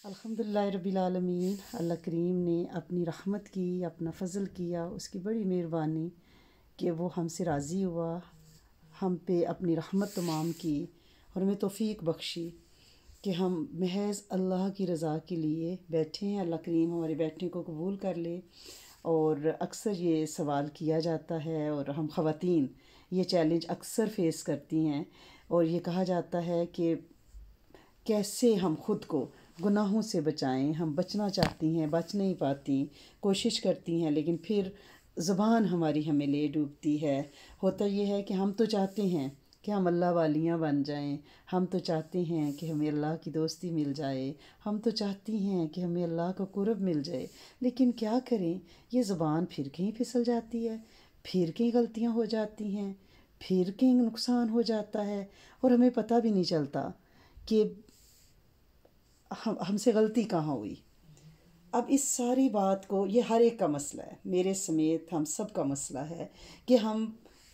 الحمدللہ رب العالمین۔ اللہ کریم نے اپنی رحمت کی، اپنا فضل کیا، اس کی بڑی مہربانی کہ وہ ہم سے راضی ہوا، ہم پہ اپنی رحمت تمام کی اور ہمیں توفیق بخشی کہ ہم محض اللہ کی رضا کے لیے بیٹھے ہیں۔ اللہ کریم ہمارے بیٹھنے کو قبول کر لے۔ اور اکثر یہ سوال کیا جاتا ہے اور ہم خواتین یہ چیلنج اکثر فیس کرتی ہیں، اور یہ کہا جاتا ہے کہ کیسے ہم خود کو گناہوں سے بچائیں۔ ہم بچنا چاہتی ہیں، بچ نہیں پاتی، کوشش کرتی ہیں، لیکن پھر زبان ہماری ہمیں لے ڈوبتی ہے۔ ہوتا یہ ہے کہ ہم تو چاہتے ہیں کہ ہم اللہ والیاں بن جائیں، ہم تو چاہتے ہیں کہ ہمیں اللہ کی دوستی مل جائے، ہم تو چاہتی ہیں کہ ہمیں اللہ کا قرب مل جائے، لیکن کیا کریں، یہ زبان پھر کہیں پھسل جاتی ہے، پھر کہیں غلطیاں ہو جاتی ہیں، پھر کہیں نقصان ہو جاتا ہے، اور ہمیں پتہ بھی نہیں چلتا کہ ہم سے غلطی کہاں ہوئی۔ اب اس ساری بات کو، یہ ہر ایک کا مسئلہ ہے، میرے سمیت ہم سب کا مسئلہ ہے کہ ہم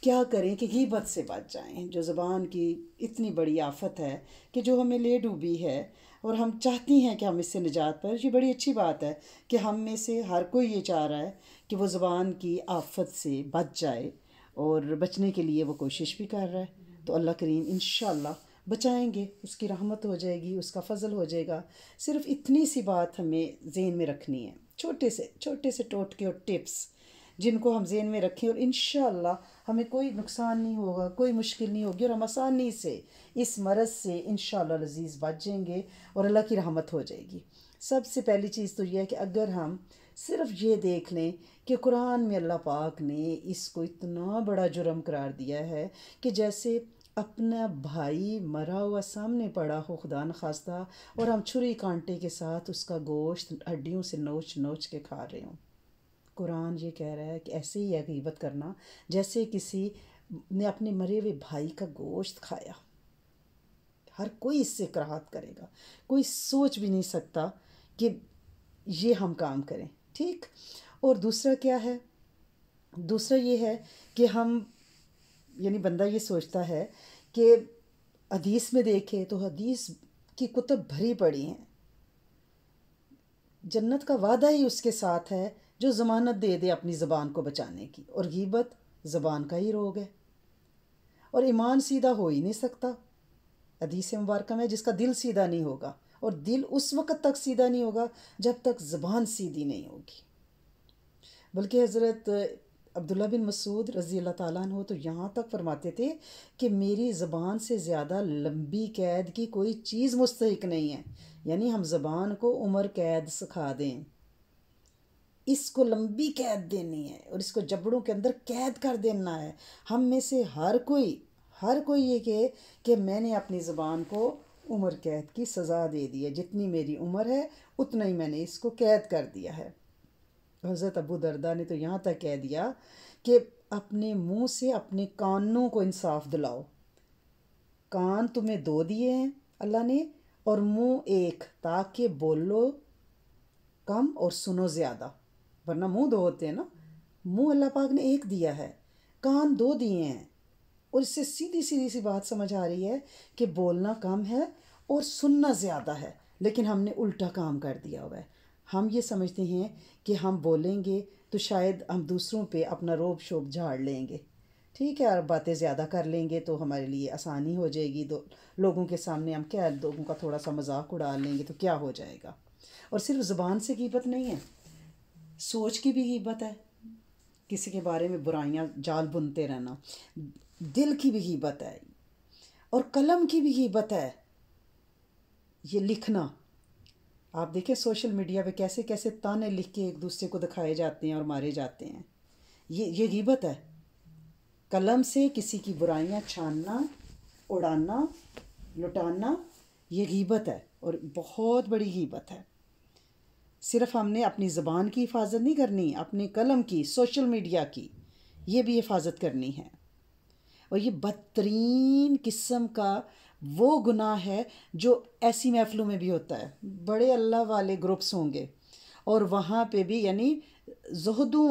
کیا کریں کہ غیبت سے بچ جائیں، جو زبان کی اتنی بڑی آفت ہے کہ جو ہمیں لے ڈوبی ہے، اور ہم چاہتی ہیں کہ ہم اس سے نجات پائیں۔ یہ بڑی اچھی بات ہے کہ ہم میں سے ہر کوئی یہ چاہ رہا ہے کہ وہ زبان کی آفت سے بچ جائے، اور بچنے کے لیے وہ کوشش بھی کر رہا ہے۔ تو اللہ کریم انشاءاللہ بچائیں گے، اس کی رحمت ہو جائے گی، اس کا فضل ہو جائے گا۔ صرف اتنی سی بات ہمیں ذہن میں رکھنی ہے، چھوٹے سے ٹوٹکے اور ٹپس جن کو ہم ذہن میں رکھیں، اور انشاءاللہ ہمیں کوئی نقصان نہیں ہوگا، کوئی مشکل نہیں ہوگی، اور ہم آسانی سے اس مرض سے انشاءاللہ العزیز بچ جائیں گے اور اللہ کی رحمت ہو جائے گی۔ سب سے پہلی چیز تو یہ ہے کہ اگر ہم صرف یہ دیکھ لیں کہ قرآن میں اللہ پاک نے اس کو اتنا بڑا جرم قرار دیا ہے کہ جیسے اپنا بھائی مرا ہوا سامنے پڑا ہو خدا نخواستہ، اور ہم چھری کانٹے کے ساتھ اس کا گوشت ہڈیوں سے نوچ نوچ کے کھا رہے ہوں۔ قرآن یہ کہہ رہا ہے کہ ایسے ہی ہے غیبت کرنا جیسے کسی نے اپنے مرے ہوئے بھائی کا گوشت کھایا۔ ہر کوئی اس سے کراہت کرے گا، کوئی سوچ بھی نہیں سکتا کہ یہ ہم کام کریں، ٹھیک۔ اور دوسرا کیا ہے؟ دوسرا یہ ہے کہ ہم، یعنی بندہ یہ سوچتا ہے کہ حدیث میں دیکھے تو حدیث کی کتب بھری پڑی ہیں، جنت کا وعدہ ہی اس کے ساتھ ہے جو ضمانت دے دے اپنی زبان کو بچانے کی، اور غیبت زبان کا ہی روگ ہے، اور ایمان سیدھا ہو ہی نہیں سکتا۔ حدیث مبارکہ میں جس کا دل سیدھا نہیں ہوگا، اور دل اس وقت تک سیدھا نہیں ہوگا جب تک زبان سیدھی نہیں ہوگی۔ بلکہ حضرت عبداللہ بن مسعود رضی اللہ تعالیٰ عنہ تو یہاں تک فرماتے تھے کہ میری زبان سے زیادہ لمبی قید کی کوئی چیز مستحق نہیں ہے، یعنی ہم زبان کو عمر قید سکھا دیں، اس کو لمبی قید دینی ہے اور اس کو جبڑوں کے اندر قید کر دینا ہے۔ ہم میں سے ہر کوئی یہ کہے کہ میں نے اپنی زبان کو عمر قید کی سزا دے دی ہے، جتنی میری عمر ہے اتنا ہی میں نے اس کو قید کر دیا ہے۔ حضرت ابو درداء نے تو یہاں تک کہہ دیا کہ اپنے منہ سے اپنے کانوں کو انصاف دلاؤ۔ کان تمہیں 2 دیے ہیں اللہ نے، اور منہ 1، تاکہ بولو کم اور سنو زیادہ، ورنہ منہ 2 ہوتے ہیں نا۔ منہ اللہ پاک نے 1 دیا ہے، کان 2 دیے ہیں، اور اس سے سیدھی سی بات سمجھ آ رہی ہے کہ بولنا کم ہے اور سننا زیادہ ہے، لیکن ہم نے الٹا کام کر دیا ہوا ہے۔ ہم یہ سمجھتے ہیں کہ ہم بولیں گے تو شاید ہم دوسروں پہ اپنا روب شوب جھاڑ لیں گے، ٹھیک ہے، اور باتیں زیادہ کر لیں گے تو ہمارے لیے آسانی ہو جائے گی، لوگوں کے سامنے ہم کیا، لوگوں کا تھوڑا سا مذاق اڑا لیں گے تو کیا ہو جائے گا۔ اور صرف زبان سے غیبت نہیں ہے، سوچ کی بھی غیبت ہے، کسی کے بارے میں برائیاں جال بنتے رہنا، دل کی بھی غیبت ہے، اور قلم کی بھی غیبت ہے، یہ لکھنا۔ آپ دیکھیں سوشل میڈیا پہ کیسے کیسے تانے لکھ کے ایک دوسرے کو دکھائے جاتے ہیں اور مارے جاتے ہیں، یہ غیبت ہے۔ قلم سے کسی کی برائیاں چھاننا، اڑانا، لٹانا، یہ غیبت ہے، اور بہت بڑی غیبت ہے۔ صرف ہم نے اپنی زبان کی حفاظت نہیں کرنی، اپنی قلم کی، سوشل میڈیا کی، یہ بھی حفاظت کرنی ہے۔ اور یہ بدترین قسم کا وہ گناہ ہے جو ایسی محفلوں میں بھی ہوتا ہے، بڑے اللہ والے گروپس ہوں گے اور وہاں پہ بھی، یعنی زہدوں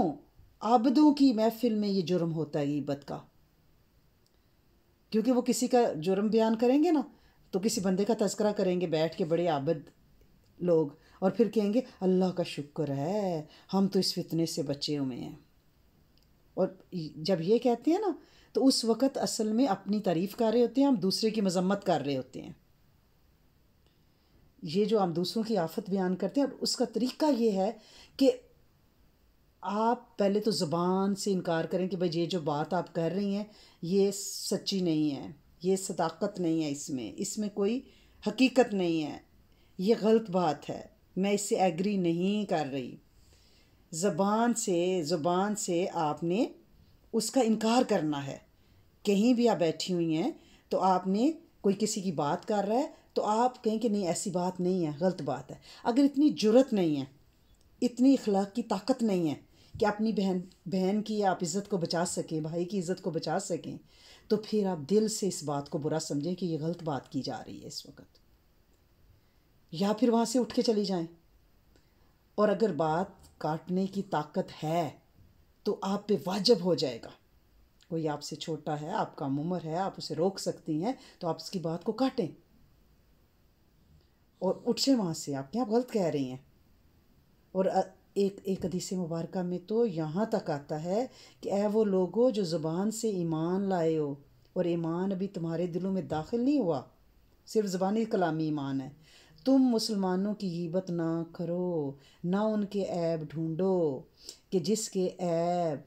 عابدوں کی محفل میں یہ جرم ہوتا ہے غیبت کا، کیونکہ وہ کسی کا جرم بیان کریں گے نا تو کسی بندے کا تذکرہ کریں گے بیٹھ کے، بڑے عابد لوگ، اور پھر کہیں گے اللہ کا شکر ہے ہم تو اس فتنے سے بچے ہوئے ہیں. اور جب یہ کہتے ہیں نا تو اس وقت اصل میں اپنی تعریف کر رہے ہوتے ہیں، ہم دوسرے کی مذمت کر رہے ہوتے ہیں. یہ جو ہم دوسروں کی آفت بیان کرتے ہیں، اور اس کا طریقہ یہ ہے کہ آپ پہلے تو زبان سے انکار کریں کہ بھائی یہ جو بات آپ کر رہی ہیں یہ سچی نہیں ہے، یہ صداقت نہیں ہے، اس میں کوئی حقیقت نہیں ہے، یہ غلط بات ہے، میں اس سے ایگری نہیں کر رہی. زبان سے آپ نے اس کا انکار کرنا ہے. کہیں بھی آپ بیٹھی ہوئی ہیں تو آپ نے کوئی کسی کی بات کر رہا ہے تو آپ کہیں کہ نہیں ایسی بات نہیں ہے، غلط بات ہے. اگر اتنی جرت نہیں ہے، اتنی اخلاق کی طاقت نہیں ہے کہ اپنی بہن کی آپ عزت کو بچا سکیں، بھائی کی عزت کو بچا سکیں، تو پھر آپ دل سے اس بات کو برا سمجھیں کہ یہ غلط بات کی جا رہی ہے اس وقت، یا پھر وہاں سے اٹھ کے چلی جائیں. اور اگر بات کاٹنے کی طاقت ہے تو آپ پہ واجب ہو جائے گا. کوئی آپ سے چھوٹا ہے، آپ کم عمر ہے، آپ اسے روک سکتی ہیں تو آپ اس کی بات کو کاٹیں اور اٹھیں وہاں سے. آپ کیا غلط کہہ رہی ہیں. اور ایک حدیث مبارکہ میں تو یہاں تک آتا ہے کہ اے وہ لوگو جو زبان سے ایمان لائے ہو اور ایمان ابھی تمہارے دلوں میں داخل نہیں ہوا، صرف زبانی کلامی ایمان ہے، تم مسلمانوں کی غیبت نہ کرو، نہ ان کے عیب ڈھونڈو، کہ جس کے عیب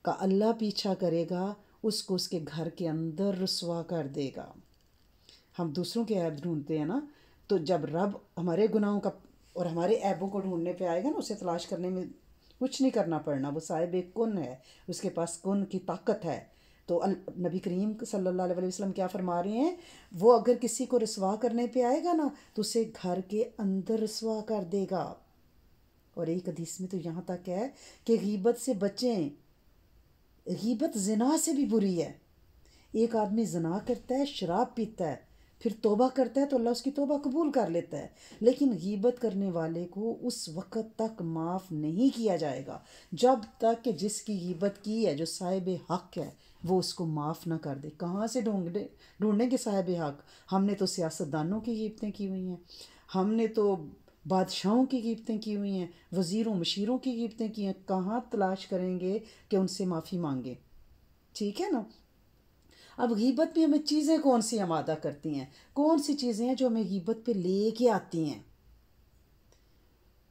کا اللہ پیچھا کرے گا اس کو اس کے گھر کے اندر رسوا کر دے گا. ہم دوسروں کے عیب ڈھونڈتے ہیں نا، تو جب رب ہمارے گناہوں کا اور ہمارے عیبوں کو ڈھونڈنے پہ آئے گا نا، اسے تلاش کرنے میں کچھ نہیں کرنا پڑنا. وہ صاحب کن ہے، اس کے پاس کن کی طاقت ہے. تو نبی کریم صلی اللہ علیہ وسلم کیا فرما رہے ہیں، وہ اگر کسی کو رسوا کرنے پہ آئے گا نا تو اسے گھر کے اندر رسوا کر دے گا. اور ایک حدیث میں تو یہاں تک ہے کہ غیبت سے بچیں. غیبت زنا سے بھی بری ہے. ایک آدمی زنا کرتا ہے، شراب پیتا ہے، پھر توبہ کرتا ہے تو اللہ اس کی توبہ قبول کر لیتا ہے، لیکن غیبت کرنے والے کو اس وقت تک معاف نہیں کیا جائے گا جب تک کہ جس کی غیبت کی ہے، جو صاحب حق ہے، وہ اس کو معاف نہ کر دے. کہاں سے ڈھونڈیں گے صاحب حق؟ ہم نے تو سیاستدانوں کی غیبتیں کی ہوئی ہیں، ہم نے تو بادشاہوں کی غیبتیں کی ہوئی ہیں، وزیروں مشیروں کی غیبتیں کی ہیں. کہاں تلاش کریں گے کہ ان سے معافی مانگیں؟ ٹھیک ہے نا. اب غیبت بھی ہمیں چیزیں کون سی آمادہ کرتی ہیں، کون سی چیزیں ہیں جو ہمیں غیبت پہ لے کے آتی ہیں،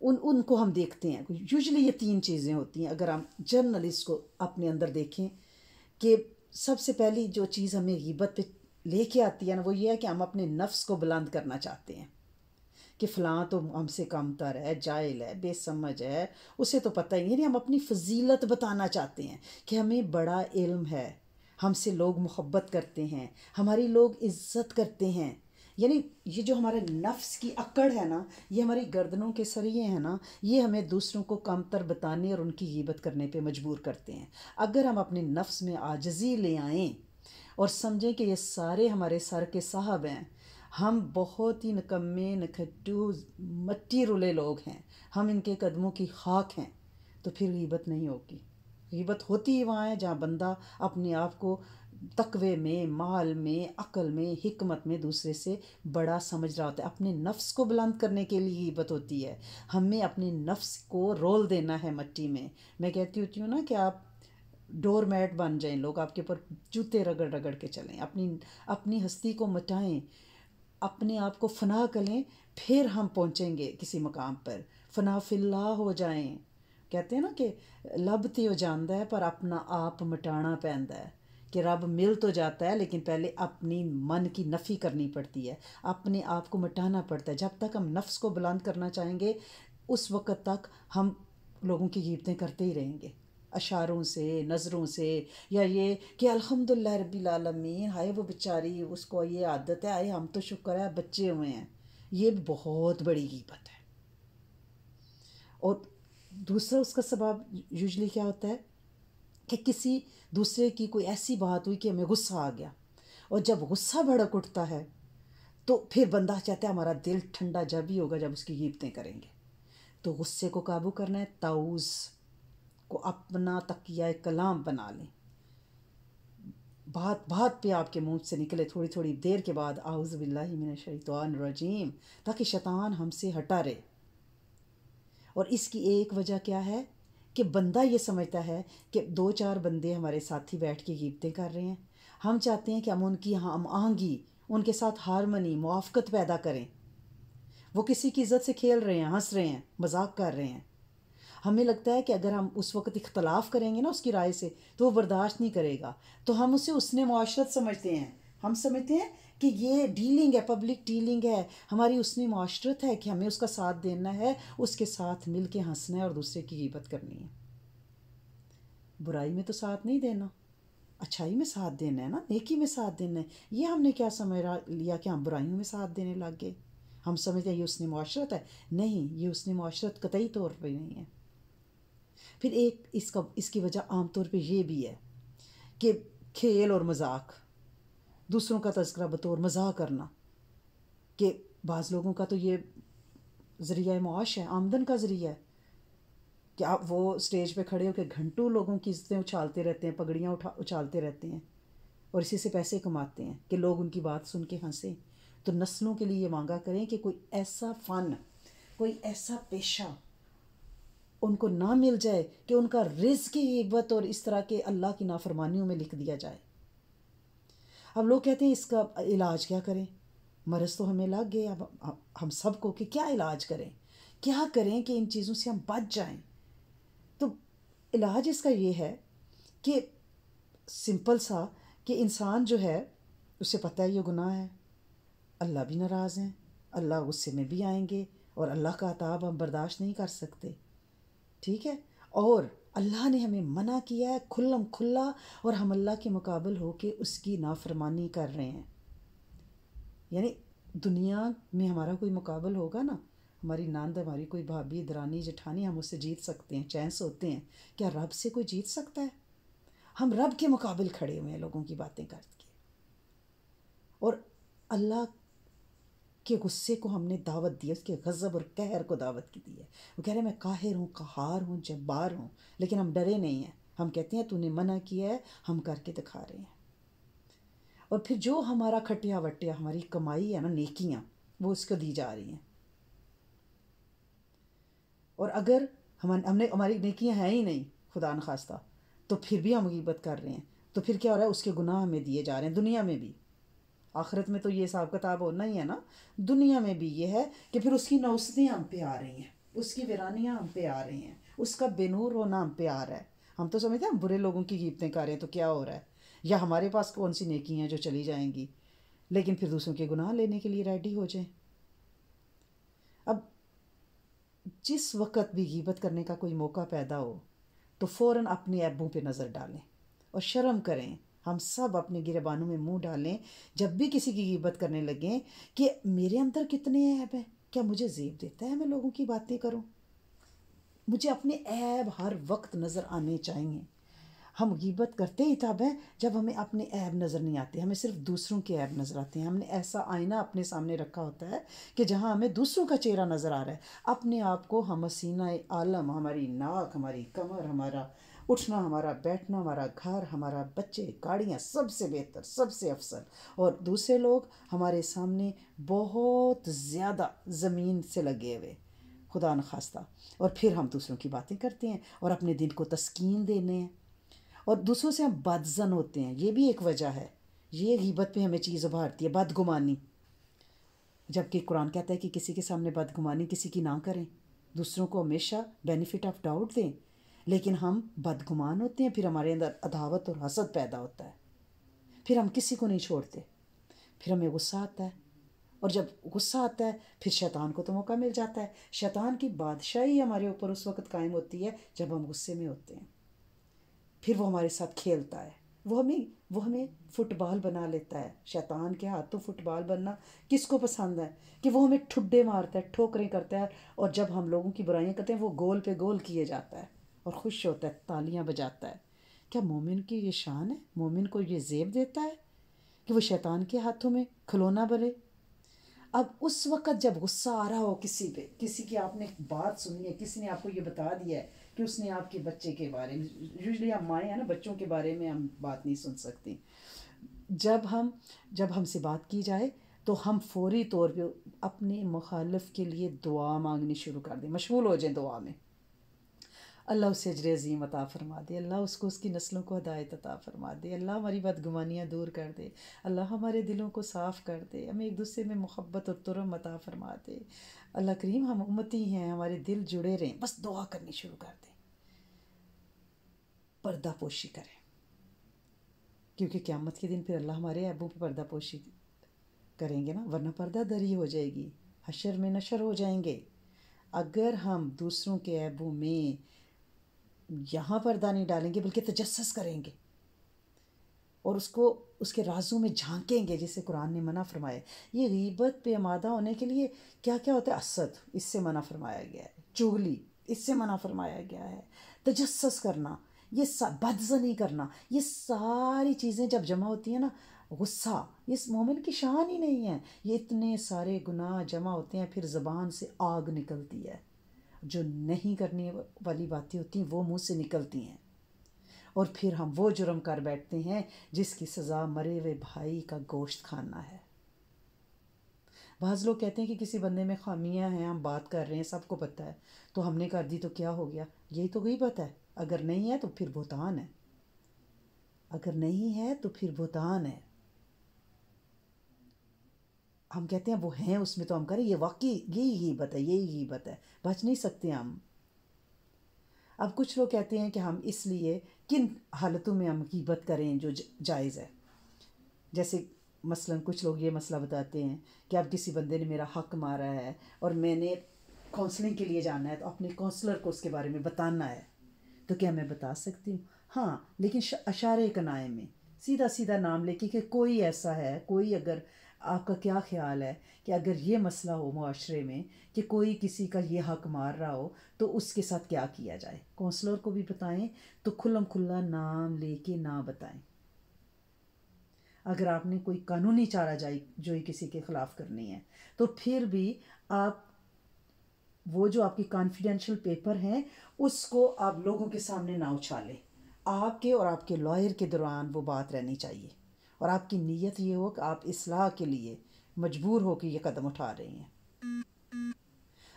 ان کو ہم دیکھتے ہیں. یوزلی یہ 3 چیزیں ہوتی ہیں اگر ہم جنرل اس کو اپنے اندر دیکھیں. کہ سب سے پہلی جو چیز ہمیں غیبت پہ لے کے آتی ہے نا، وہ یہ ہے کہ ہم اپنے نفس کو بلند کرنا چاہتے ہیں کہ فلاں تو ہم سے کم تر ہے، جاہل ہے، بے سمجھ ہے، اسے تو پتہ ہی نہیں. ہم اپنی فضیلت بتانا چاہتے ہیں کہ ہمیں بڑا علم ہے، ہم سے لوگ محبت کرتے ہیں، ہماری لوگ عزت کرتے ہیں. یعنی یہ جو ہمارے نفس کی اکڑ ہے نا، یہ ہماری گردنوں کے سریے ہیں نا، یہ ہمیں دوسروں کو کم تر بتانے اور ان کی غیبت کرنے پہ مجبور کرتے ہیں. اگر ہم اپنے نفس میں عاجزی لے آئیں اور سمجھیں کہ یہ سارے ہمارے سر کے صاحب ہیں، ہم بہت ہی نکمے نکھٹو مٹی رولے لوگ ہیں، ہم ان کے قدموں کی خاک ہیں، تو پھر غیبت نہیں ہوگی. غیبت ہوتی ہی وہاں ہے جہاں بندہ اپنے آپ کو تقوی میں، مال میں، عقل میں، حکمت میں دوسرے سے بڑا سمجھ رہا ہوتا ہے. اپنے نفس کو بلند کرنے کے لیے غیبت ہوتی ہے. ہمیں اپنے نفس کو رول دینا ہے مٹی میں. میں کہتی ہوتی ہوں نا کہ آپ ڈور میٹ بن جائیں، لوگ آپ کے اوپر جوتے رگڑ رگڑ کے چلیں، اپنی ہستی کو مٹائیں، اپنے آپ کو فنا کریں، پھر ہم پہنچیں گے کسی مقام پر. فنا فی اللہ ہو جائیں. کہتے ہیں نا کہ لب تے ہو جاندہ ہے پر اپنا آپ مٹانا پیندا ہے. کہ رب مل تو جاتا ہے لیکن پہلے اپنی من کی نفی کرنی پڑتی ہے، اپنے آپ کو مٹانا پڑتا ہے. جب تک ہم نفس کو بلند کرنا چاہیں گے اس وقت تک ہم لوگوں کی غیبتیں کرتے ہی رہیں گے، اشاروں سے، نظروں سے، یا یہ کہ الحمدللہ رب العالمین، ہائے وہ بیچاری اس کو یہ عادت ہے، ہائے ہم تو شکر ہے بچے ہوئے ہیں. یہ بہت بڑی غیبت ہے. اور دوسرا اس کا سبب یوزلی کیا ہوتا ہے کہ کسی دوسرے کی کوئی ایسی بات ہوئی کہ ہمیں غصہ آ گیا، اور جب غصہ بھڑک اٹھتا ہے تو پھر بندہ چاہتا ہے ہمارا دل ٹھنڈا جب ہی ہوگا جب اس کی غیبتیں کریں گے. تو غصے کو قابو کرنا ہے، طاؤس کو اپنا تکیہ کلام بنا لیں. بات بات پہ آپ کے منہ سے نکلے تھوڑی تھوڑی دیر کے بعد اعوذ باللہ من الشیطان الرجیم، تاکہ شیطان ہم سے ہٹا رہے۔ اور اس کی ایک وجہ کیا ہے کہ بندہ یہ سمجھتا ہے کہ 2-4 بندے ہمارے ساتھی بیٹھ کے غیبتیں کر رہے ہیں، ہم چاہتے ہیں کہ ہم ان کی ہم آہنگی، ان کے ساتھ ہارمنی، موافقت پیدا کریں۔ وہ کسی کی عزت سے کھیل رہے ہیں، ہنس رہے ہیں، مذاق کر رہے ہیں۔ ہمیں لگتا ہے کہ اگر ہم اس وقت اختلاف کریں گے نا اس کی رائے سے تو وہ برداشت نہیں کرے گا، تو ہم اسے حسن معاشرت سمجھتے ہیں۔ ہم سمجھتے ہیں کہ یہ ڈیلنگ ہے، پبلک ڈیلنگ ہے، ہماری حسن معاشرت ہے کہ ہمیں اس کا ساتھ دینا ہے، اس کے ساتھ مل کے ہنسنا ہے اور دوسرے کی غیبت کرنی ہے۔ برائی میں تو ساتھ نہیں دینا، اچھائی میں ساتھ دینا ہے نا، نیکی میں ساتھ دینا ہے۔ یہ ہم نے کیا سمجھ لیا کہ ہم برائیوں میں ساتھ دینے لگ گئے؟ ہم سمجھتے ہیں یہ حسن معاشرت ہے۔ نہیں، یہ حسن معاشرت قطعی طور پہ نہیں ہے۔ پھر ایک اس کی وجہ عام طور پہ یہ بھی ہے کہ کھیل اور مذاق، دوسروں کا تذکرہ بطور مزاح کرنا، کہ بعض لوگوں کا تو یہ ذریعہ معاش ہے، آمدن کا ذریعہ ہے کہ آپ وہ اسٹیج پہ کھڑے ہو کے گھنٹوں لوگوں کی عزتیں اچھالتے رہتے ہیں، پگڑیاں اچھالتے رہتے ہیں اور اسی سے پیسے کماتے ہیں کہ لوگ ان کی بات سن کے ہنسیں۔ تو نسلوں کے لیے یہ مانگا کریں کہ کوئی ایسا فن، کوئی ایسا پیشہ ان کو نہ مل جائے کہ ان کا رزق کی غیبت اور اس طرح کے اللہ کی نافرمانیوں میں لکھ دیا جائے۔ اب لوگ کہتے ہیں اس کا علاج کیا کریں؟ مرض تو ہمیں لگ گئے، اب ہم سب کو کہ کیا علاج کریں، کیا کریں کہ ان چیزوں سے ہم بچ جائیں؟ تو علاج اس کا یہ ہے کہ سمپل سا کہ انسان جو ہے اسے پتہ ہے یہ گناہ ہے، اللہ بھی ناراض ہیں، اللہ غصے میں بھی آئیں گے اور اللہ کا عذاب ہم برداشت نہیں کر سکتے، ٹھیک ہے؟ اور اللہ نے ہمیں منع کیا ہے کھلم کھلا، اور ہم اللہ کے مقابل ہو کے اس کی نافرمانی کر رہے ہیں۔ یعنی دنیا میں ہمارا کوئی مقابل ہوگا نا، ہماری ناند، ہماری کوئی بھابھی، درانی، جٹھانی، ہم اس سے جیت سکتے ہیں، چین سے ہوتے ہیں۔ کیا رب سے کوئی جیت سکتا ہے؟ ہم رب کے مقابل کھڑے ہوئے ہیں لوگوں کی باتیں کر کے، اور اللہ کے غصے کو ہم نے دعوت دی ہے، اس کے غضب اور قہر کو دعوت کی دی ہے۔ وہ کہہ رہے ہیں میں قاہر ہوں، قہار ہوں، جبار ہوں، لیکن ہم ڈرے نہیں ہیں۔ ہم کہتے ہیں تو نے منع کیا ہے، ہم کر کے دکھا رہے ہیں۔ اور پھر جو ہمارا کھٹیا وٹیا، ہماری کمائی ہے نا، نیکیاں، وہ اس کو دی جا رہی ہیں۔ اور اگر ہماری نیکیاں ہیں ہی نہیں خدا نخواستہ، تو پھر بھی ہم غیبت کر رہے ہیں، تو پھر کیا ہو رہا ہے؟ اس کے گناہ ہمیں دیے جا رہے ہیں، دنیا میں بھی۔ آخرت میں تو یہ حساب کتاب ہونا ہی ہے نا، دنیا میں بھی یہ ہے کہ پھر اس کی نوستیں ہم پہ آ رہی ہیں، اس کی ویرانیاں ہم پہ آ رہی ہیں، اس کا بے نور ہونا ہم پہ آ رہا ہے۔ ہم تو سمجھتے ہیں ہم برے لوگوں کی غیبتیں کر رہے ہیں تو کیا ہو رہا ہے، یا ہمارے پاس کون سی نیکی ہیں جو چلی جائیں گی، لیکن پھر دوسروں کے گناہ لینے کے لیے ریڈی ہو جائیں۔ اب جس وقت بھی غیبت کرنے کا کوئی موقع پیدا ہو تو فوراً اپنے عیبوں پہ نظر ڈالیں اور شرم کریں۔ ہم سب اپنے گریبانوں میں منہ ڈالیں جب بھی کسی کی غیبت کرنے لگیں کہ میرے اندر کتنے عیب ہیں، کیا مجھے زیب دیتا ہے میں لوگوں کی باتیں کروں؟ مجھے اپنے عیب ہر وقت نظر آنے چاہیے۔ ہم غیبت کرتے ہی تب ہیں جب ہمیں اپنے عیب نظر نہیں آتے، ہمیں صرف دوسروں کے عیب نظر آتے ہیں۔ ہم نے ایسا آئینہ اپنے سامنے رکھا ہوتا ہے کہ جہاں ہمیں دوسروں کا چہرہ نظر آ رہا ہے، اپنے آپ کو ہم حسینہ عالم، ہماری ناک، ہماری کمر، ہمارا اٹھنا، ہمارا بیٹھنا، ہمارا گھر، ہمارا بچے، گاڑیاں، سب سے بہتر، سب سے افضل، اور دوسرے لوگ ہمارے سامنے بہت زیادہ زمین سے لگے ہوئے، خدا نخواستہ۔ اور پھر ہم دوسروں کی باتیں کرتے ہیں اور اپنے دل کو تسکین دینے ہیں، اور دوسروں سے ہم بدظن ہوتے ہیں۔ یہ بھی ایک وجہ ہے، یہ غیبت پہ ہمیں چیز ابھارتی ہے، بدگمانی۔ جبکہ قرآن کہتا ہے کہ کسی کے سامنے بدگمانی کسی کی نہ کریں، دوسروں کو ہمیشہ بینیفٹ آف ڈاؤٹ دیں، لیکن ہم بدگمان ہوتے ہیں، پھر ہمارے اندر عداوت اور حسد پیدا ہوتا ہے، پھر ہم کسی کو نہیں چھوڑتے، پھر ہمیں غصہ آتا ہے، اور جب غصہ آتا ہے پھر شیطان کو تو موقع مل جاتا ہے۔ شیطان کی بادشاہی ہمارے اوپر اس وقت قائم ہوتی ہے جب ہم غصے میں ہوتے ہیں، پھر وہ ہمارے ساتھ کھیلتا ہے، وہ ہمیں فٹ بال بنا لیتا ہے۔ شیطان کے ہاتھوں فٹ بال بننا کس کو پسند ہے؟ کہ وہ ہمیں ٹھڈے مارتا ہے، ٹھوکریں کرتا ہے، اور جب ہم لوگوں کی برائیاں کرتے ہیں وہ گول پہ گول کیے جاتا ہے اور خوش ہوتا ہے، تالیاں بجاتا ہے۔ کیا مومن کی یہ شان ہے؟ مومن کو یہ زیب دیتا ہے کہ وہ شیطان کے ہاتھوں میں کھلونا بنے؟ اب اس وقت جب غصہ آ رہا ہو کسی پہ، کسی کی آپ نے بات سنی ہے، کسی نے آپ کو یہ بتا دیا ہے کہ اس نے آپ کے بچے کے بارے میں، یوزلی ہم مائیں ہیں نا، بچوں کے بارے میں ہم بات نہیں سن سکتی، جب ہم سے بات کی جائے تو ہم فوری طور پہ اپنے مخالف کے لیے دعا مانگنی شروع کر دیں، مشغول ہو جائیں دعا میں۔ اللہ اسے اجر عظیم عطا فرما دے، اللہ اس کو اس کی نسلوں کو ہدایت عطا فرما دے، اللہ ہماری بدگمانیاں دور کر دے، اللہ ہمارے دلوں کو صاف کر دے، ہمیں ایک دوسرے میں محبت اور ترم عطا فرما دے۔ اللہ کریم ہم امتی ہیں، ہمارے دل جڑے رہیں، بس دعا کرنی شروع کر دیں، پردہ پوشی کریں، کیونکہ قیامت کے دن پھر اللہ ہمارے عیبوں پہ پردہ پوشی کریں گے نا، ورنہ پردہ دری ہو جائے گی، حشر میں نشر ہو جائیں گے۔ اگر ہم دوسروں کے عیبوں میں یہاں پردہ نہیں ڈالیں گے بلکہ تجسس کریں گے اور اس کے رازوں میں جھانکیں گے، جسے قرآن نے منع فرمایا، یہ غیبت پہ آمادہ ہونے کے لیے کیا کیا ہوتا ہے؟ حسد، اس سے منع فرمایا گیا ہے، چغلی، اس سے منع فرمایا گیا ہے، تجسس کرنا، یہ بدزنی کرنا، یہ ساری چیزیں جب جمع ہوتی ہیں نا، غصہ، یہ مومن کی شان ہی نہیں ہے، یہ اتنے سارے گناہ جمع ہوتے ہیں، پھر زبان سے آگ نکلتی ہے، جو نہیں کرنے والی باتیں ہوتی ہیں وہ منہ سے نکلتی ہیں، اور پھر ہم وہ جرم کر بیٹھتے ہیں جس کی سزا مرے ہوئے بھائی کا گوشت کھانا ہے۔ بعض لوگ کہتے ہیں کہ کسی بندے میں خامیاں ہیں، ہم بات کر رہے ہیں، سب کو پتہ ہے، تو ہم نے کر دی تو کیا ہو گیا؟ یہی تو غیبت ہے۔ اگر نہیں ہے تو پھر بہتان ہے، اگر نہیں ہے تو پھر بہتان ہے۔ ہم کہتے ہیں وہ ہیں اس میں تو ہم کریں، یہ واقعی یہی غیبت ہے، یہی غیبت ہے، بچ نہیں سکتے ہم۔ اب کچھ لوگ کہتے ہیں کہ ہم اس لیے کن حالتوں میں ہم غیبت کریں جو جائز ہے، جیسے مثلا کچھ لوگ یہ مسئلہ بتاتے ہیں کہ اب کسی بندے نے میرا حق مارا ہے اور میں نے کونسلنگ کے لیے جانا ہے، تو اپنے کونسلر کو اس کے بارے میں بتانا ہے، تو کیا میں بتا سکتی ہوں؟ ہاں، لیکن اشارے کنائے میں سیدھا سیدھا نام لے کے کہ کوئی ایسا ہے، کوئی، اگر آپ کا کیا خیال ہے کہ اگر یہ مسئلہ ہو معاشرے میں کہ کوئی کسی کا یہ حق مار رہا ہو تو اس کے ساتھ کیا کیا جائے، کونسلر کو بھی بتائیں، تو کھلم کھلا نام لے کے نہ بتائیں۔ اگر آپ نے کوئی قانونی چارہ جوئی کسی کے خلاف کرنی ہے تو پھر بھی آپ وہ جو آپ کی کانفیڈینشیل پیپر ہیں اس کو آپ لوگوں کے سامنے نہ اچھالیں، آپ کے اور آپ کے لائر کے دوران وہ بات رہنی چاہیے، اور آپ کی نیت یہ ہو کہ آپ اصلاح کے لیے مجبور ہو کے یہ قدم اٹھا رہی ہیں۔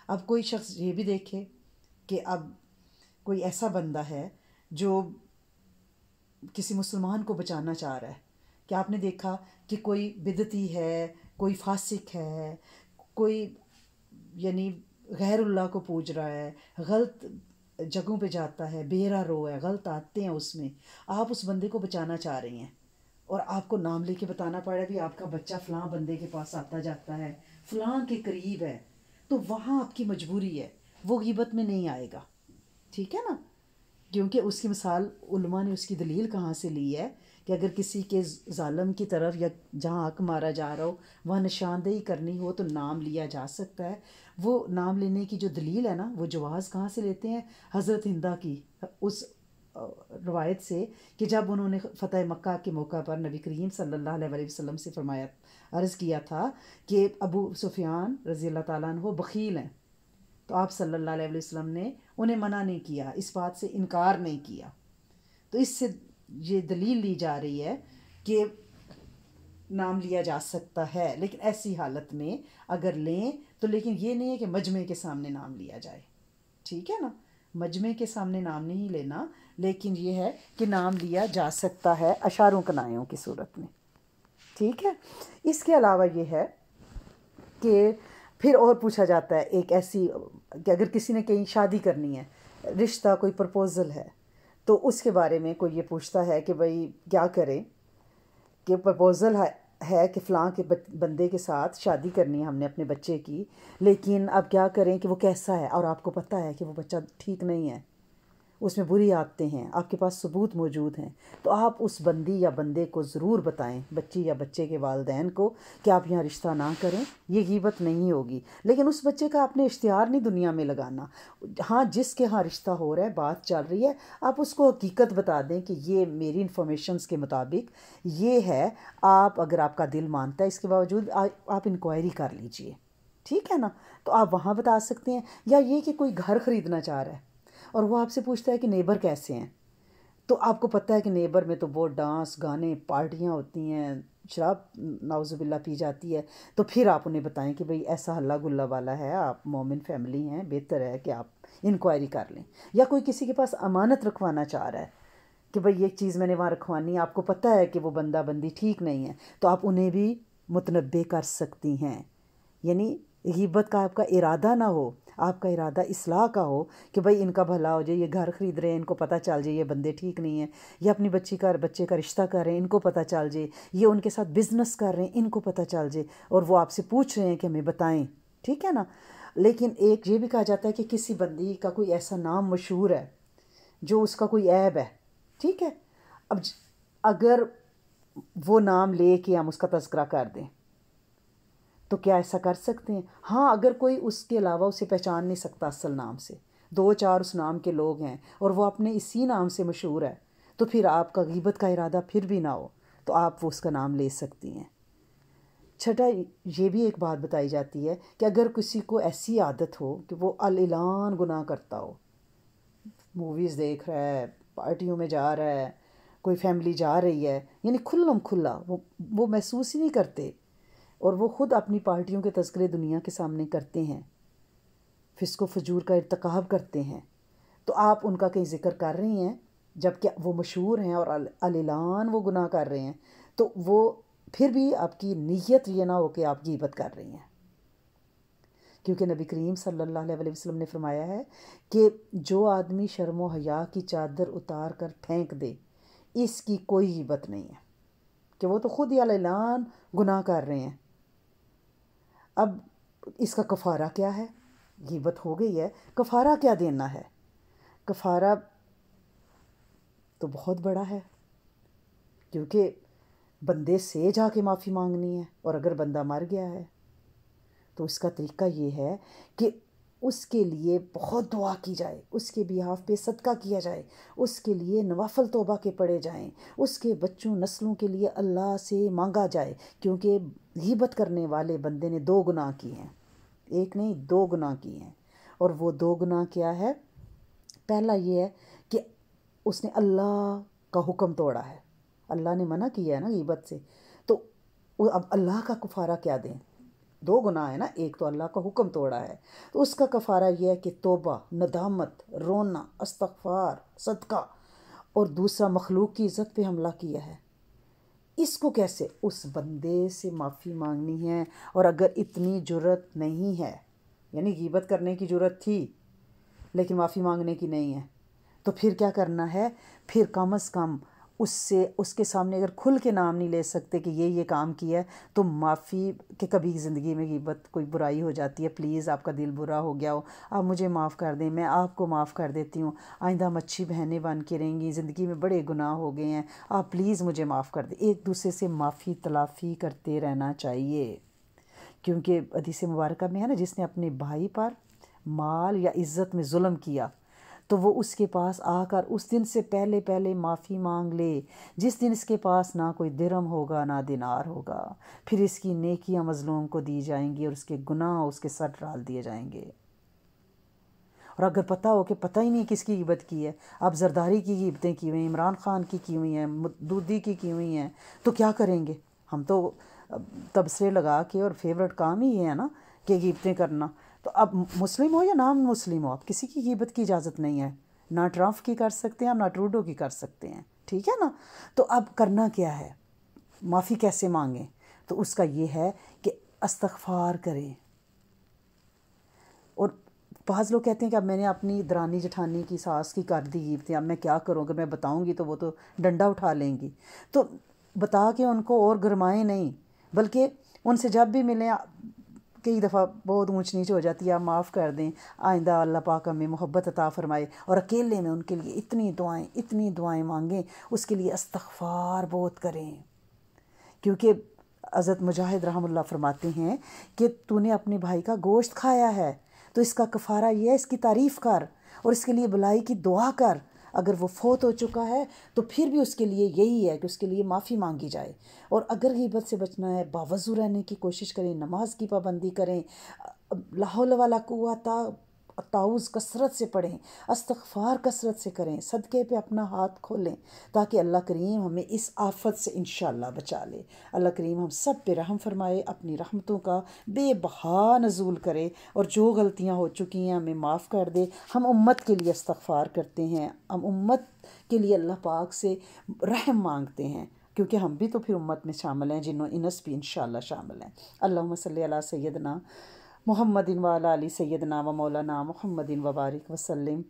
اب کوئی شخص یہ بھی دیکھے کہ اب کوئی ایسا بندہ ہے جو کسی مسلمان کو بچانا چاہ رہا ہے، کہ آپ نے دیکھا کہ کوئی بدعتی ہے، کوئی فاسق ہے، کوئی یعنی غیر اللہ کو پوج رہا ہے، غلط جگہوں پہ جاتا ہے، بے راہ رو ہے، غلط آتے ہیں اس میں، آپ اس بندے کو بچانا چاہ رہی ہیں اور آپ کو نام لے کے بتانا پڑ رہا ہے بھی آپ کا بچہ فلاں بندے کے پاس آتا جاتا ہے، فلاں کے قریب ہے، تو وہاں آپ کی مجبوری ہے، وہ غیبت میں نہیں آئے گا، ٹھیک ہے نا؟ کیونکہ اس کی مثال علماء نے اس کی دلیل کہاں سے لی ہے کہ اگر کسی کے ظالم کی طرف یا جہاں حق مارا جا رہا ہو وہاں نشاندہی کرنی ہو تو نام لیا جا سکتا ہے۔ وہ نام لینے کی جو دلیل ہے نا، وہ جواز کہاں سے لیتے ہیں؟ حضرت ہندہ کی اس روایت سے کہ جب انہوں نے فتح مکہ کے موقع پر نبی کریم صلی اللہ علیہ وسلم سے فرمایا، عرض کیا تھا کہ ابو سفیان رضی اللہ تعالیٰ عنہ بخیل ہیں، تو آپ صلی اللہ علیہ وسلم نے انہیں منع نہیں کیا، اس بات سے انکار نہیں کیا، تو اس سے یہ دلیل لی جا رہی ہے کہ نام لیا جا سکتا ہے، لیکن ایسی حالت میں اگر لیں تو لیکن یہ نہیں ہے کہ مجمع کے سامنے نام لیا جائے، ٹھیک ہے نا؟ مجمع کے سامنے نام نہیں لینا، لیکن یہ ہے کہ نام لیا جا سکتا ہے اشاروں کنایوں کی صورت میں، ٹھیک ہے؟ اس کے علاوہ یہ ہے کہ پھر اور پوچھا جاتا ہے ایک ایسی کہ اگر کسی نے کہیں شادی کرنی ہے، رشتہ کوئی پرپوزل ہے، تو اس کے بارے میں کوئی یہ پوچھتا ہے کہ بھئی کیا کریں، کہ پرپوزل ہے کہ فلاں کے بندے کے ساتھ شادی کرنی ہے ہم نے اپنے بچے کی، لیکن اب کیا کریں کہ وہ کیسا ہے، اور آپ کو پتہ ہے کہ وہ بچہ ٹھیک نہیں ہے، اس میں بری عادتیں ہیں، آپ کے پاس ثبوت موجود ہیں، تو آپ اس بندی یا بندے کو ضرور بتائیں، بچی یا بچے کے والدین کو، کہ آپ یہاں رشتہ نہ کریں، یہ غیبت نہیں ہوگی، لیکن اس بچے کا آپ نے اشتہار نہیں دنیا میں لگانا۔ ہاں، جس کے ہاں رشتہ ہو رہا ہے، بات چل رہی ہے، آپ اس کو حقیقت بتا دیں کہ یہ میری انفارمیشنز کے مطابق یہ ہے، آپ اگر آپ کا دل مانتا ہے اس کے باوجود آپ انکوائری کر لیجئے، ٹھیک ہے نا؟ تو آپ وہاں بتا سکتے ہیں۔ یا یہ کہ کوئی گھر خریدنا چاہ رہا ہے اور وہ آپ سے پوچھتا ہے کہ نیبر کیسے ہیں، تو آپ کو پتہ ہے کہ نیبر میں تو وہ ڈانس گانے پارٹیاں ہوتی ہیں، شراب نعوذ باللہ پی جاتی ہے، تو پھر آپ انہیں بتائیں کہ بھئی ایسا ہلا گلا والا ہے، آپ مومن فیملی ہیں، بہتر ہے کہ آپ انکوائری کر لیں. یا کوئی کسی کے پاس امانت رکھوانا چاہ رہا ہے کہ بھئی یہ چیز میں نے وہاں رکھوانی ہے، آپ کو پتہ ہے کہ وہ بندہ بندی ٹھیک نہیں ہے، تو آپ انہیں بھی متنبع کر سکتی ہیں. یعنی غیبت کا آپ کا ارادہ نہ ہو، آپ کا ارادہ اصلاح کا ہو کہ بھئی ان کا بھلا ہو جائے، یہ گھر خرید رہے ہیں، ان کو پتہ چل جائے یہ بندے ٹھیک نہیں ہیں، یا اپنی بچے کا رشتہ کر رہے ہیں، ان کو پتہ چل جائے، یہ ان کے ساتھ بزنس کر رہے ہیں، ان کو پتہ چل جائے، اور وہ آپ سے پوچھ رہے ہیں کہ ہمیں بتائیں، ٹھیک ہے نا. لیکن ایک یہ بھی کہا جاتا ہے کہ کسی بندی کا کوئی ایسا نام مشہور ہے جو اس کا کوئی عیب ہے، ٹھیک ہے. اب اگر وہ نام لے کے ہم اس کا تذکرہ کر دیں تو کیا ایسا کر سکتے ہیں؟ ہاں، اگر کوئی اس کے علاوہ اسے پہچان نہیں سکتا اصل نام سے، 2-4 اس نام کے لوگ ہیں اور وہ اپنے اسی نام سے مشہور ہے، تو پھر آپ کا غیبت کا ارادہ پھر بھی نہ ہو تو آپ وہ اس کا نام لے سکتی ہیں. چھٹا، یہ بھی ایک بات بتائی جاتی ہے کہ اگر کسی کو ایسی عادت ہو کہ وہ الاعلان گناہ کرتا ہو، موویز دیکھ رہا ہے، پارٹیوں میں جا رہا ہے، کوئی فیملی جا رہی ہے، یعنی کھلم کھلا وہ محسوس ہی نہیں کرتے، اور وہ خود اپنی پارٹیوں کے تذکرے دنیا کے سامنے کرتے ہیں، فسق و فجور کا ارتکاب کرتے ہیں، تو آپ ان کا کہیں ذکر کر رہی ہیں جب کہ وہ مشہور ہیں اور الاعلان وہ گناہ کر رہے ہیں، تو وہ پھر بھی آپ کی نیت یہ نہ ہو کہ آپ غیبت کر رہی ہیں. کیونکہ نبی کریم صلی اللہ علیہ وسلم نے فرمایا ہے کہ جو آدمی شرم و حیا کی چادر اتار کر پھینک دے، اس کی کوئی غیبت نہیں ہے، کہ وہ تو خود ہی اعلان گناہ کر رہے ہیں. اب اس کا کفارہ کیا ہے؟ غیبت ہو گئی ہے، کفارہ کیا دینا ہے؟ کفارہ تو بہت بڑا ہے، کیونکہ بندے سے جا کے معافی مانگنی ہے، اور اگر بندہ مر گیا ہے تو اس کا طریقہ یہ ہے کہ اس کے لیے بہت دعا کی جائے، اس کے بیہاف پہ صدقہ کیا جائے، اس کے لیے نوافل توبہ کے پڑھے جائیں، اس کے بچوں نسلوں کے لیے اللہ سے مانگا جائے، کیونکہ غیبت کرنے والے بندے نے 2 گناہ کیے ہیں، ایک نہیں 2 گناہ کیے ہیں. اور وہ 2 گناہ کیا ہے؟ پہلا یہ ہے کہ اس نے اللہ کا حکم توڑا ہے، اللہ نے منع کیا ہے نا غیبت سے، تو اب اللہ کا کفارہ کیا دیں؟ 2 گناہ ہے نا، ایک تو اللہ کا حکم توڑا ہے، تو اس کا کفارہ یہ ہے کہ توبہ، ندامت، رونا، استغفار، صدقہ، اور دوسرا مخلوق کی عزت پہ حملہ کیا ہے. اس کو کیسے؟ اس بندے سے معافی مانگنی ہے، اور اگر اتنی جرت نہیں ہے، یعنی غیبت کرنے کی جرت تھی لیکن معافی مانگنے کی نہیں ہے، تو پھر کیا کرنا ہے؟ پھر کم از کم اس کے سامنے اگر کھل کے نام نہیں لے سکتے کہ یہ کام کیا ہے، تو معافی کہ کبھی زندگی میں غیبت کوئی برائی ہو جاتی ہے، پلیز آپ کا دل برا ہو گیا ہو، آپ مجھے معاف کر دیں، میں آپ کو معاف کر دیتی ہوں، آئندہ ہم اچھی بہنیں بن کے رہیں گی، زندگی میں بڑے گناہ ہو گئے ہیں، آپ پلیز مجھے معاف کر دیں. ایک دوسرے سے معافی تلافی کرتے رہنا چاہیے، کیونکہ حدیث مبارکہ میں ہے نا، جس نے اپنے بھائی پر مال یا عزت میں ظلم کیا تو وہ اس کے پاس آ کر اس دن سے پہلے معافی مانگ لے، جس دن اس کے پاس نہ کوئی درہم ہوگا نہ دینار ہوگا، پھر اس کی نیکیاں مظلوم کو دی جائیں گی اور اس کے گناہ اس کے سر ڈال دیے جائیں گے. اور اگر پتہ ہو کہ پتہ ہی نہیں کس کی غیبت کی ہے، اب زرداری کی غیبتیں کی ہوئی ہیں، عمران خان کی ہوئی ہیں، دودھی کی ہوئی ہیں، تو کیا کریں گے؟ ہم تو تبصرے لگا کے، اور فیورٹ کام ہی یہ ہے نا کہ غیبتیں کرنا. تو اب مسلم ہو یا نان مسلم ہو، اب کسی کی غیبت کی اجازت نہیں ہے، نہ ٹرمپ کی کر سکتے ہیں، نہ ٹروڈو کی کر سکتے ہیں، ٹھیک ہے نا. تو اب کرنا کیا ہے؟ معافی کیسے مانگیں؟ تو اس کا یہ ہے کہ استغفار کریں. اور بعض لوگ کہتے ہیں کہ اب میں نے اپنی درانی جٹھانی کی ساس کی کر دی غیبتیں، اب میں کیا کروں؟ اگر میں بتاؤں گی تو وہ تو ڈنڈا اٹھا لیں گی. تو بتا کے ان کو اور گرمائیں نہیں، بلکہ ان سے جب بھی ملیں، کئی دفعہ بہت اونچ نیچ ہو جاتی ہے، آپ معاف کر دیں، آئندہ اللہ پاک ہمیں محبت عطا فرمائے، اور اکیلے میں ان کے لیے اتنی دعائیں مانگیں، اس کے لیے استغفار بہت کریں. کیونکہ حضرت مجاہد رحمہ اللہ فرماتے ہیں کہ تو نے اپنے بھائی کا گوشت کھایا ہے، تو اس کا کفارہ یہ ہے، اس کی تعریف کر اور اس کے لیے بھلائی کی دعا کر. اگر وہ فوت ہو چکا ہے تو پھر بھی اس کے لیے یہی ہے کہ اس کے لیے معافی مانگی جائے. اور اگر غیبت سے بچنا ہے، باوضو رہنے کی کوشش کریں، نماز کی پابندی کریں، لا حول ولا قوت تعوذ کثرت سے پڑھیں، استغفار کثرت سے کریں، صدقے پہ اپنا ہاتھ کھولیں تاکہ اللہ کریم ہمیں اس آفت سے انشاءاللہ بچا لے۔ اللہ کریم ہم سب پہ رحم فرمائے، اپنی رحمتوں کا بے بہا نزول کرے، اور جو غلطیاں ہو چکی ہیں ہمیں معاف کر دے۔ ہم امت کے لیے استغفار کرتے ہیں، ہم امت کے لیے اللہ پاک سے رحم مانگتے ہیں، کیونکہ ہم بھی تو پھر امت میں شامل ہیں، جنوں انس بھی انشاءاللہ شامل ہیں۔ اللہم صلی علی سیدنا محمد وعلی آل سیدنا و مولانا محمد وبارک وسلم۔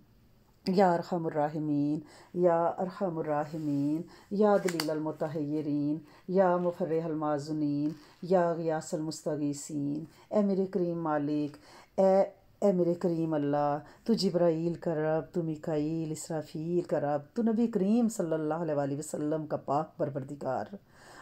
یا ارحم الراحمین، یا ارحم الراحمین، یا دلیل المتحیرین، یا مفرح المعذونین، یا غیاث المستغیثین۔ اے میرے کریم مالک، اے میرے کریم اللہ، تو جبرائیل کا رب، تو میکائیل اسرافیل کا رب، تو نبی کریم صلی اللہ علیہ وآلہ وسلم کا پاک پروردگار،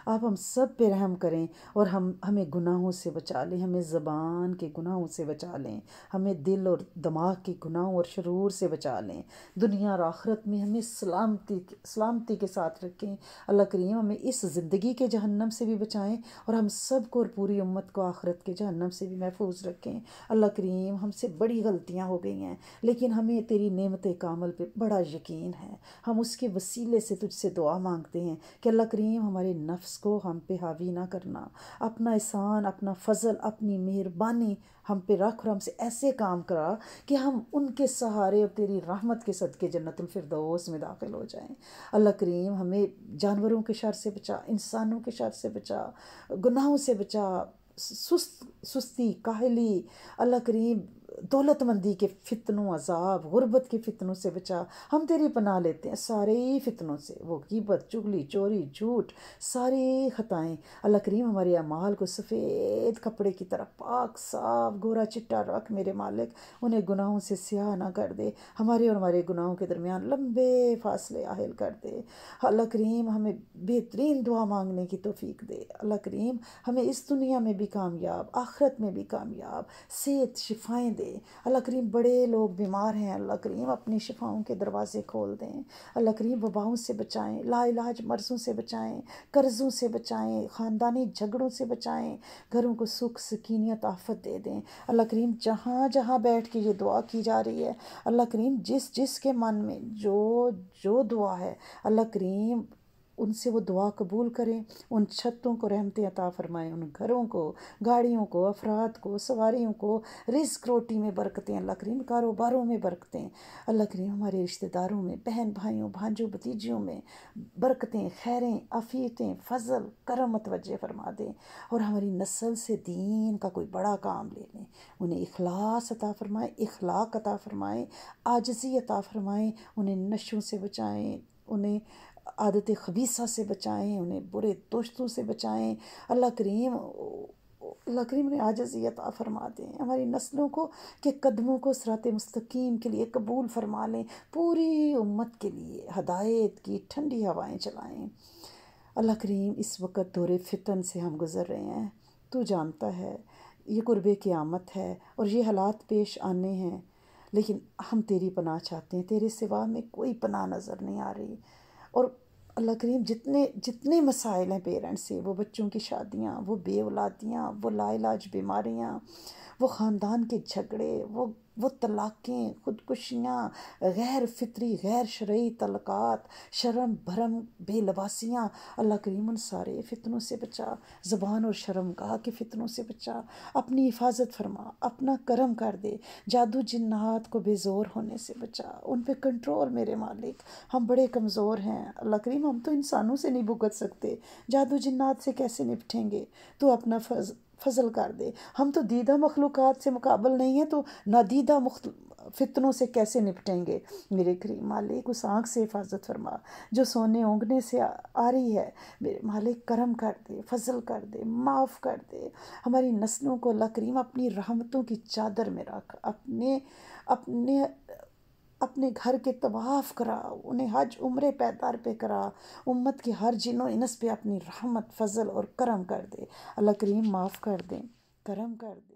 آپ ہم سب پہ رحم کریں اور ہمیں گناہوں سے بچا لیں، ہمیں زبان کے گناہوں سے بچا لیں، ہمیں دل اور دماغ کے گناہوں اور شرور سے بچا لیں، دنیا اور آخرت میں ہمیں سلامتی کے ساتھ رکھیں۔ اللہ کریم ہمیں اس زندگی کے جہنم سے بھی بچائیں، اور ہم سب کو اور پوری امت کو آخرت کے جہنم سے بھی محفوظ رکھیں۔ اللہ کریم ہم سے بڑی غلطیاں ہو گئی ہیں، لیکن ہمیں تیری نعمت کامل پہ بڑا یقین ہے، ہم اس کے وسیلے سے تجھ سے دعا مانگتے ہیں کہ اللہ کریم ہمارے نفس کو ہم پہ حاوی نہ کرنا، اپنا احسان، اپنا فضل، اپنی مہربانی ہم پہ رکھ، اور ہم سے ایسے کام کرا کہ ہم ان کے سہارے اور تیری رحمت کے صدقے جنت الفردوس میں داخل ہو جائیں۔ اللہ کریم ہمیں جانوروں کے شر سے بچا، انسانوں کے شر سے بچا، گناہوں سے بچا، سستی، کاہلی، اللہ کریم دولت مندی کے فتنوں، عذاب، غربت کے فتنوں سے بچا۔ ہم تیری پناہ لیتے ہیں سارے فتنوں سے، وہ غیبت، چغلی، چوری، جھوٹ، ساری خطائیں۔ اللہ کریم ہمارے اعمال کو سفید کپڑے کی طرح پاک صاف گورا چٹا رکھ میرے مالک، انہیں گناہوں سے سیاہ نہ کر دے، ہمارے اور ہمارے گناہوں کے درمیان لمبے فاصلے حائل کر دے۔ اللہ کریم ہمیں بہترین دعا مانگنے کی توفیق دے۔ اللہ کریم ہمیں اس دنیا میں بھی کامیاب، آخرت میں بھی کامیاب، صحت، شفائیں دے۔ اللہ کریم بڑے لوگ بیمار ہیں، اللہ کریم اپنی شفاؤں کے دروازے کھول دیں۔ اللہ کریم وباؤں سے بچائیں، لا علاج مرضوں سے بچائیں، قرضوں سے بچائیں، خاندانی جھگڑوں سے بچائیں، گھروں کو سکھ سکینیت آفت دے دیں۔ اللہ کریم جہاں جہاں بیٹھ کے یہ دعا کی جا رہی ہے، اللہ کریم جس کے من میں جو دعا ہے، اللہ کریم ان سے وہ دعا قبول کریں، ان چھتوں کو رحمتیں عطا فرمائیں، ان گھروں کو، گاڑیوں کو، افراد کو، سواریوں کو رزق روٹی میں برکتیں، اللہ کریم کاروباروں میں برکتیں، اللہ کریم ہمارے رشتہ داروں میں، بہن بھائیوں، بھانجوں بھتیجیوں میں برکتیں، خیریں، عافیتیں، فضل، کرم متوجہ فرما دیں، اور ہماری نسل سے دین کا کوئی بڑا کام لے لیں، انہیں اخلاص عطا فرمائیں، اخلاق عطا فرمائیں، عاجزی عطا فرمائیں، انہیں نشوں سے بچائیں، انہیں عادت خبیثہ سے بچائیں، انہیں برے دوستوں سے بچائیں۔ اللہ کریم نے عاجزی عطا فرما دیں ہماری نسلوں کو، کہ قدموں کو صراط مستقیم کے لیے قبول فرما لیں، پوری امت کے لیے ہدایت کی ٹھنڈی ہوائیں چلائیں۔ اللہ کریم اس وقت دور فتن سے ہم گزر رہے ہیں، تو جانتا ہے یہ قرب قیامت ہے اور یہ حالات پیش آنے ہیں، لیکن ہم تیری پناہ چاہتے ہیں، تیرے سوا میں کوئی پناہ نظر نہیں آ رہی۔ اور اللہ کریم جتنے مسائل ہیں پیرنٹس سے، وہ بچوں کی شادیاں، وہ بے اولادیاں، وہ لا علاج بیماریاں، وہ خاندان کے جھگڑے، وہ طلاقیں، خودکشیاں، غیر فطری غیر شرعی طلقات، شرم بھرم بے لباسیاں، اللہ کریم ان سارے فتنوں سے بچا، زبان اور شرم گاہ کے فتنوں سے بچا، اپنی حفاظت فرما، اپنا کرم کر دے، جادو جنات کو بے زور ہونے سے بچا، ان پہ کنٹرول میرے مالک، ہم بڑے کمزور ہیں اللہ کریم، ہم تو انسانوں سے نہیں بھگت سکتے، جادو جنات سے کیسے نپٹیں گے؟ تو اپنا فضل کر دے، ہم تو دیدہ مخلوقات سے مقابل نہیں ہیں، تو نادیدہ فتنوں سے کیسے نپٹیں گے؟ میرے کریم مالک اس آنکھ سے حفاظت فرما جو سونے اونگنے سے آ رہی ہے، میرے مالک کرم کر دے، فضل کر دے، معاف کر دے، ہماری نسلوں کو اللہ کریم اپنی رحمتوں کی چادر میں رکھ، اپنے گھر کے طواف کرا، انہیں حج عمرے پیدار پہ کرا، امت کے ہر جن و انس پہ اپنی رحمت، فضل اور کرم کر دے، اللہ کریم معاف کر دیں، کرم کر دے۔